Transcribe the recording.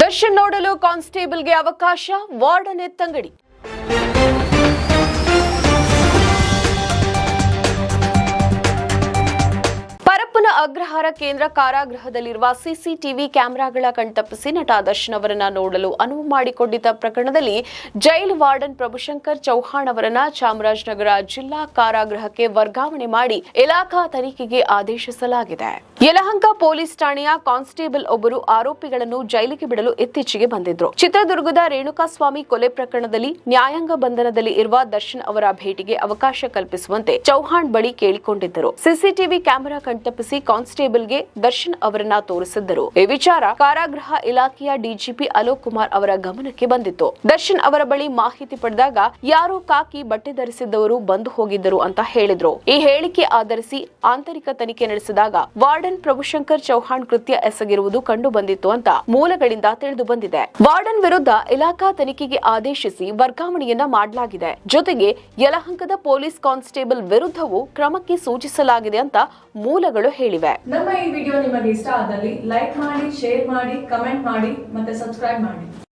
ದರ್ಶನ್ ನೋಡಲು ಕಾನ್ಸ್ಟೇಬಲ್ಗೆ ಅವಕಾಶ, ವಾರ್ಡನ್ ಎತ್ತಂಗಡಿ. ಪರಪ್ಪನ ಅಗ್ರಹಾರ ಕೇಂದ್ರ ಕಾರಾಗೃಹದಲ್ಲಿರುವ ಸಿಸಿಟಿವಿ ಕ್ಯಾಮೆರಾಗಳ ಕಣ್ತಪ್ಪಿಸಿ ನಟ ದರ್ಶನ್ ಅವರನ್ನ ನೋಡಲು ಅನುವು ಮಾಡಿಕೊಂಡಿದ್ದ ಪ್ರಕರಣದಲ್ಲಿ ಜೈಲು ವಾರ್ಡನ್ ಪ್ರಭುಶಂಕರ್ ಚೌಹಾಣ್ ಅವರನ್ನ ಚಾಮರಾಜನಗರ ಜಿಲ್ಲಾ ಕಾರಾಗೃಹಕ್ಕೆ ವರ್ಗಾವಣೆ ಮಾಡಿ ಇಲಾಖಾ ತನಿಖೆಗೆ ಆದೇಶಿಸಲಾಗಿದೆ. ಯಲಹಂಕ ಪೊಲೀಸ್ ಠಾಣೆಯ ಕಾನ್ಸ್ಟೇಬಲ್ ಒಬ್ಬರು ಆರೋಪಿಗಳನ್ನು ಜೈಲಿಗೆ ಬಿಡಲು ಇತ್ತೀಚೆಗೆ ಬಂದಿದ್ರು. ಚಿತ್ರದುರ್ಗದ ರೇಣುಕಾಸ್ವಾಮಿ ಕೊಲೆ ಪ್ರಕರಣದಲ್ಲಿ ನ್ಯಾಯಾಂಗ ಬಂಧನದಲ್ಲಿ ಇರುವ ದರ್ಶನ್ ಅವರ ಭೇಟಿಗೆ ಅವಕಾಶ ಕಲ್ಪಿಸುವಂತೆ ಚೌಹಾಣ್ ಬಳಿ ಕೇಳಿಕೊಂಡಿದ್ದರು. ಸಿಸಿಟಿವಿ ಕ್ಯಾಮೆರಾ ಕಣ್ತಪ್ಪಿಸಿ ಕಾನ್ಸ್ಟೇಬಲ್ಗೆ ದರ್ಶನ್ ಅವರನ್ನ ತೋರಿಸಿದ್ದರು. ಈ ವಿಚಾರ ಕಾರಾಗೃಹ ಇಲಾಖೆಯ ಡಿಜಿಪಿ ಅಲೋಕ್ ಕುಮಾರ್ ಅವರ ಗಮನಕ್ಕೆ ಬಂದಿತ್ತು. ದರ್ಶನ್ ಅವರ ಬಳಿ ಮಾಹಿತಿ ಪಡೆದಾಗ ಯಾರೋ ಕಾಕಿ ಬಟ್ಟೆ ಧರಿಸಿದ್ದವರು ಬಂದು ಹೋಗಿದ್ದರು ಅಂತ ಹೇಳಿದ್ರು. ಈ ಹೇಳಿಕೆ ಆಧರಿಸಿ ಆಂತರಿಕ ತನಿಖೆ ನಡೆಸಿದಾಗ ವಾರ್ಡನ್ ಪ್ರಭುಶಂಕರ್ ಚೌಹಾಣ್ ಕೃತ್ಯ ಎಸಗಿರುವುದು ಕಂಡು ಬಂದಿತ್ತು ಅಂತ ಮೂಲಗಳಿಂದ ತಿಳಿದು ಬಂದಿದೆ. ವಾರ್ಡನ್ ವಿರುದ್ಧ ಇಲಾಖಾ ತನಿಖೆಗೆ ಆದೇಶಿಸಿ ವರ್ಗಾವಣೆಯನ್ನ ಮಾಡಲಾಗಿದೆ. ಜೊತೆಗೆ ಯಲಹಂಕದ ಪೊಲೀಸ್ ಕಾನ್ಸ್ಟೇಬಲ್ ವಿರುದ್ಧವೂ ಕ್ರಮಕ್ಕೆ ಸೂಚಿಸಲಾಗಿದೆ ಅಂತ ಮೂಲಗಳು ಹೇಳಿವೆ. ನಮ್ಮ ಈ ವಿಡಿಯೋ ನಿಮಗೆ ಇಷ್ಟ ಆದಲ್ಲಿ ಲೈಕ್ ಮಾಡಿ, ಶೇರ್ ಮಾಡಿ, ಕಮೆಂಟ್ ಮಾಡಿ ಮತ್ತೆ ಸಬ್ಸ್ಕ್ರೈಬ್ ಮಾಡಿ.